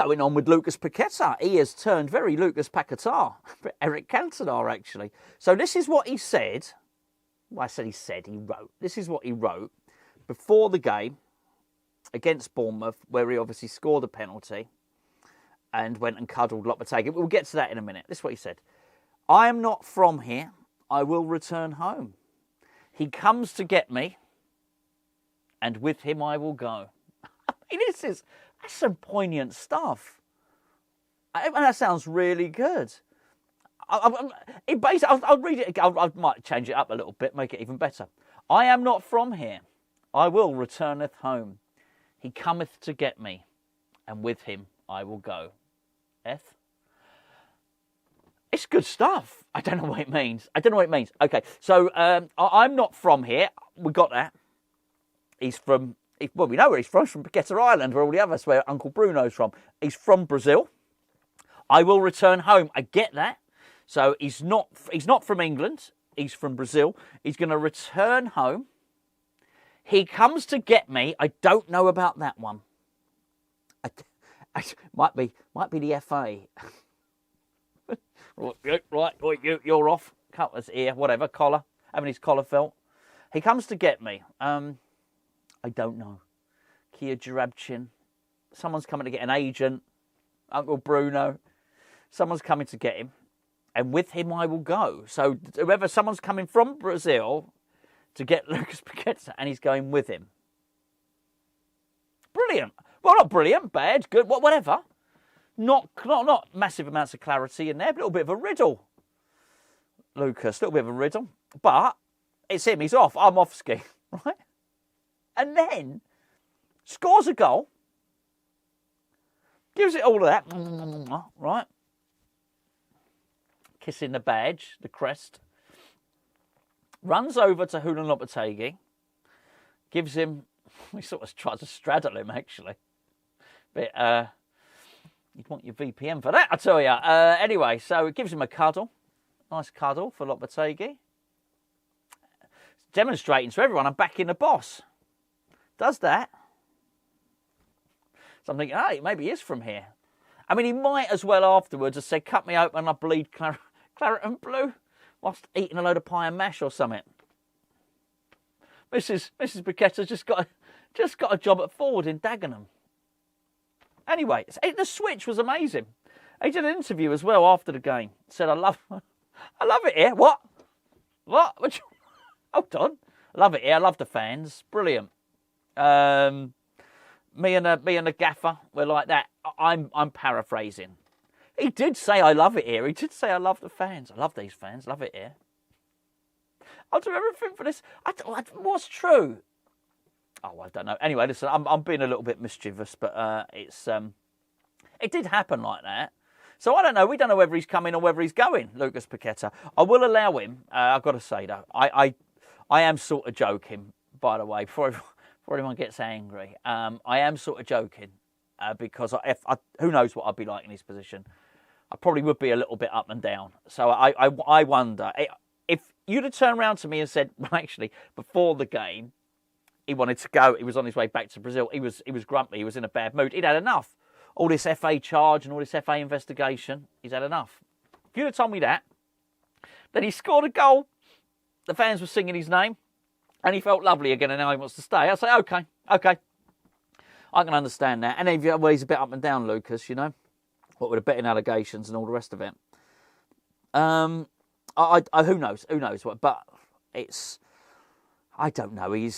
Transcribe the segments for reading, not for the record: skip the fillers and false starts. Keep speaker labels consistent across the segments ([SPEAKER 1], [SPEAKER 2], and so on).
[SPEAKER 1] going on with Lucas Paqueta? He has turned very Lucas Paqueta. Eric Cantona, actually. So this is what he said. Well, I said he wrote. This is what he wrote before the game against Bournemouth, where he obviously scored a penalty and went and cuddled Lopetegui. We'll get to that in a minute. This is what he said. I am not from here. I will return home. He comes to get me, and with him I will go. I mean, that's some poignant stuff. And that sounds really good. I'll read it again. I might change it up a little bit, make it even better. I am not from here. I will returneth home. He cometh to get me, and with him I will go. It's good stuff. I don't know what it means. Okay, so I'm not from here. We got that. Well, we know where he's from. He's from Paqueta Island, where all the others, where Uncle Bruno's from. He's from Brazil. I will return home. I get that. So he's not from England. He's from Brazil. He's going to return home. He comes to get me. I don't know about that one. Might be the FA. Right, you're off. Cut his ear, whatever, collar. Having his collar felt. He comes to get me. I don't know. Kia Jarabchin. Someone's coming to get an agent. Uncle Bruno. Someone's coming to get him. And with him I will go. So someone's coming from Brazil to get Lucas Paqueta, and he's going with him. Brilliant. Well, not brilliant, bad, good, whatever. Not massive amounts of clarity in there, but a little bit of a riddle. Lucas, a little bit of a riddle. But it's him, he's off. I'm off ski, right? And then scores a goal. Gives it all of that, right? Kissing the badge, the crest. Runs over to Julen Lopetegui. Gives him, he sort of tries to straddle him, actually. But you'd want your VPN for that, I tell you. Anyway, so it gives him a cuddle. Nice cuddle for Lopetegui. Demonstrating to everyone, I'm back in the boss. Does that. So I'm thinking, hey, maybe he is from here. I mean, he might as well afterwards have said, cut me open and I bleed claret and blue whilst eating a load of pie and mash or something. Mrs. Paqueta's just got a job at Ford in Dagenham. Anyway, the switch was amazing. He did an interview as well after the game. Said, I love it here. What? Hold on. I love it here. I love the fans. Brilliant. Me and the gaffer were like that. I'm paraphrasing. He did say, I love it here. He did say, I love the fans. I love these fans. Love it here. I'll do everything for this. What's true? Oh, I don't know. Anyway, listen, I'm being a little bit mischievous, but it did happen like that. So I don't know. We don't know whether he's coming or whether he's going, Lucas Paqueta. I will allow him. I've got to say, though, I am sort of joking, by the way, before anyone gets angry. I am sort of joking because who knows what I'd be like in his position. I probably would be a little bit up and down. So I wonder, if you'd have turned around to me and said, well, actually, before the game, he wanted to go. He was on his way back to Brazil. He was grumpy. He was in a bad mood. He'd had enough. All this FA charge and all this FA investigation. He's had enough. If you'd have told me that, then he scored a goal. The fans were singing his name. And he felt lovely again, and now he wants to stay. I'll say, okay. I can understand that. And well, he's a bit up and down, Lucas, you know. What with the betting allegations and all the rest of it. Who knows what? But I don't know.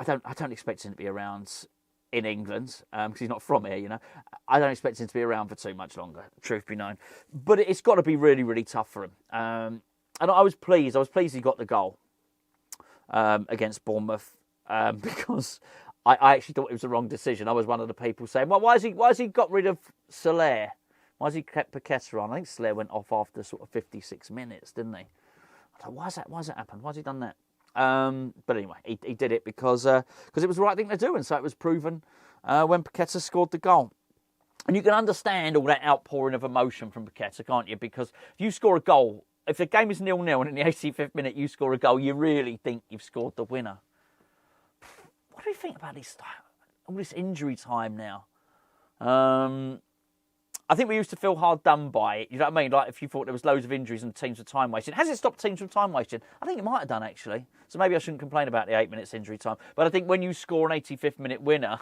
[SPEAKER 1] I don't expect him to be around in England because he's not from here, you know. I don't expect him to be around for too much longer, truth be known. But it's got to be really, really tough for him. And I was pleased. He got the goal against Bournemouth because I actually thought it was the wrong decision. I was one of the people saying, well, why has he got rid of Soler? Why has he kept Paqueta on? I think Soler went off after sort of 56 minutes, didn't he? I thought, why has that happened? Why has he done that? But anyway, he did it because it was the right thing to do, and so it was proven when Paqueta scored the goal. And you can understand all that outpouring of emotion from Paqueta, can't you? Because if you score a goal, if the game is 0-0 and in the 85th minute you score a goal, you really think you've scored the winner. What do you think about all this injury time now? I think we used to feel hard done by it. You know what I mean? Like if you thought there was loads of injuries and teams were time wasting. Has it stopped teams from time wasting? I think it might have done, actually. So maybe I shouldn't complain about the 8 minutes injury time. But I think when you score an 85th minute winner,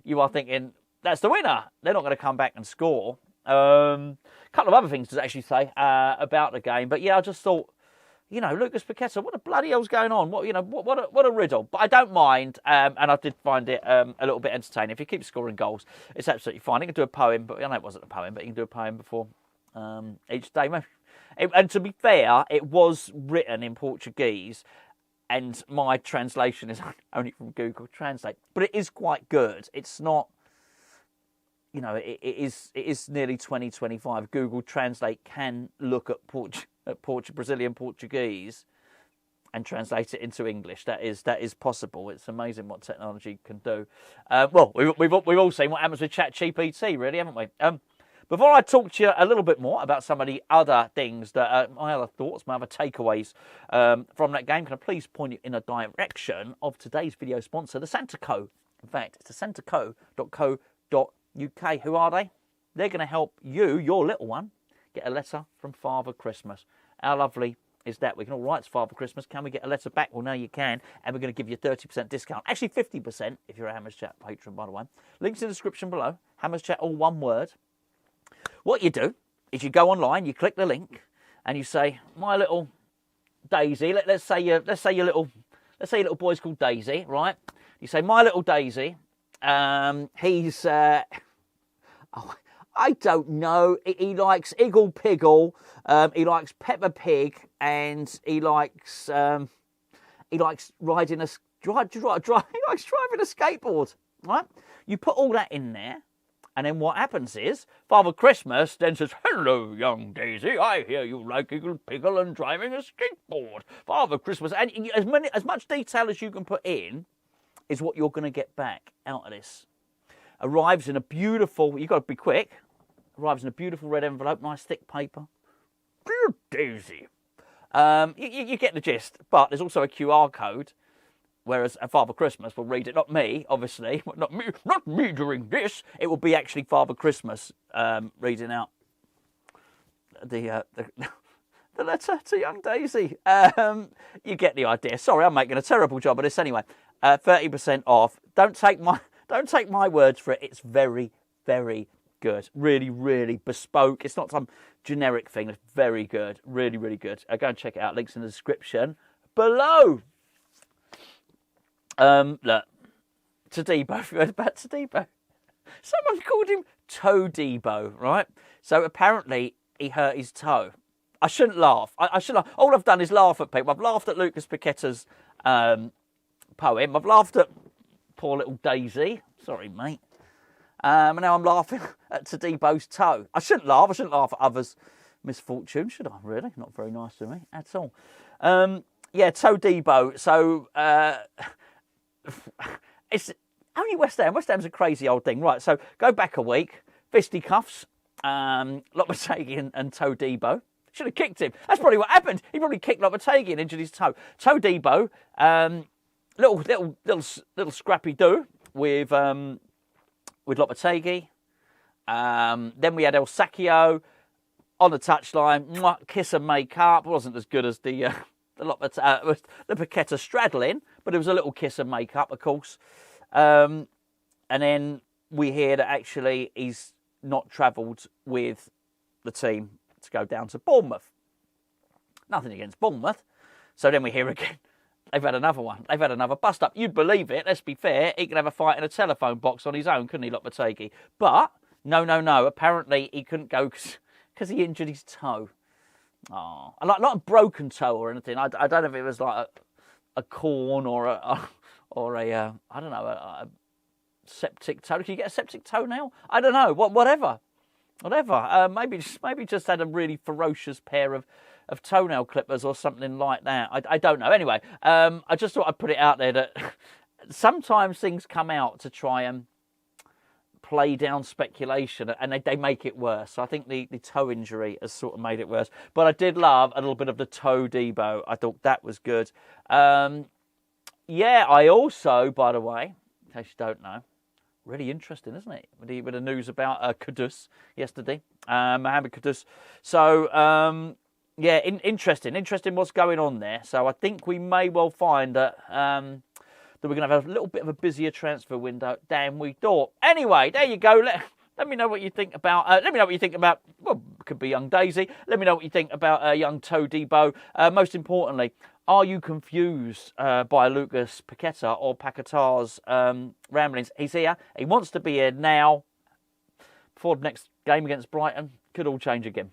[SPEAKER 1] you are thinking, that's the winner. They're not going to come back and score. A couple of other things to actually say about the game. But yeah, I just thought, you know, Lucas Paqueta, what the bloody hell's going on? What a riddle. But I don't mind, and I did find it a little bit entertaining. If he keeps scoring goals, it's absolutely fine. He can do a poem, but I know it wasn't a poem, but he can do a poem before each day. And to be fair, it was written in Portuguese, and my translation is only from Google Translate. But it is quite good. It's not, you know, it is nearly 2025. Google Translate can look at Brazilian Portuguese and translate it into English. That is possible. It's amazing what technology can do. Well, we've all seen what happens with ChatGPT, really, haven't we? Before I talk to you a little bit more about some of the other things that my other thoughts, my other takeaways from that game, can I please point you in a direction of today's video sponsor, the Santaco. In fact, it's the santaco.co.uk. Who are they? They're going to help you, your little one, get a letter from Father Christmas. How lovely is that? We can all write to Father Christmas. Can we get a letter back? Well, no, you can. And we're going to give you a 30% discount. Actually, 50% if you're a Hammers Chat patron, by the way. Links in the description below. Hammers Chat, all one word. What you do is you go online, you click the link, and you say, my little Daisy. Let's say your little boy's called Daisy, right? You say, my little Daisy. He's I don't know. He likes Iggle Piggle. He likes Peppa Pig, and he likes riding he likes driving a skateboard. Right? You put all that in there, and then what happens is Father Christmas then says, "Hello, young Daisy. I hear you like Iggle Piggle and driving a skateboard." Father Christmas, and as much detail as you can put in is what you're going to get back out of this. Arrives in a beautiful, you've got to be quick, arrives in a beautiful red envelope, nice thick paper. Dear Daisy. You get the gist, but there's also a QR code, whereas Father Christmas will read it, not me, obviously, not me doing this. It will be actually Father Christmas reading out the letter to young Daisy. You get the idea. Sorry, I'm making a terrible job of this anyway. 30% off. Don't take my words for it. It's very, very good. Really, really bespoke. It's not some generic thing. It's very good. Really, really good. Go and check it out. Links in the description below. Look, Todibo. Have you heard about Todibo? Someone called him Toadibo, right? So apparently he hurt his toe. I shouldn't laugh. I shouldn't laugh. All I've done is laugh at people. I've laughed at Lucas Paqueta's poem. I've laughed at poor little Daisy. Sorry, mate. And now I'm laughing at Todibo's toe. I shouldn't laugh. I shouldn't laugh at others' misfortune, should I? Really? Not very nice to me at all. Yeah, Todibo. So it's only West Ham. West Ham's a crazy old thing. Right, so go back a week. Fisticuffs. Lopetegui and Todibo. Should have kicked him. That's probably what happened. He probably kicked Lopetegui and injured his toe. Todibo, little scrappy do with Lopetegui. Then we had El Sacchio on the touchline. Kiss and make up. It wasn't as good as the Paqueta straddling, but it was a little kiss and make up, of course. And then we hear that actually he's not travelled with the team to go down to Bournemouth. Nothing against Bournemouth. So then we hear again, they've had another one. They've had another bust up. You'd believe it. Let's be fair. He could have a fight in a telephone box on his own, couldn't he, Lopetegui? But no. Apparently he couldn't go because he injured his toe. Oh, not a broken toe or anything. I don't know if it was like a corn or a I don't know, a septic toe. Can you get a septic toe now? I don't know. Whatever. Maybe just had a really ferocious pair of toenail clippers or something like that. I don't know. Anyway, I just thought I'd put it out there that sometimes things come out to try and play down speculation, and they make it worse. So I think the toe injury has sort of made it worse. But I did love a little bit of the Todibo. I thought that was good. Yeah, I also, by the way, in case you don't know, Really interesting, isn't it? With the news about Kudus yesterday, Mohamed Kudus. So, yeah, interesting what's going on there. So I think we may well find that we're going to have a little bit of a busier transfer window than we thought. Anyway, there you go. Let me know what you think about. Let me know what you think about. Well, it could be young Daisy. Let me know what you think about young Todibo. Most importantly, are you confused by Lucas Paqueta or Paqueta's ramblings? He's here. He wants to be here now. Before the next game against Brighton, could all change again.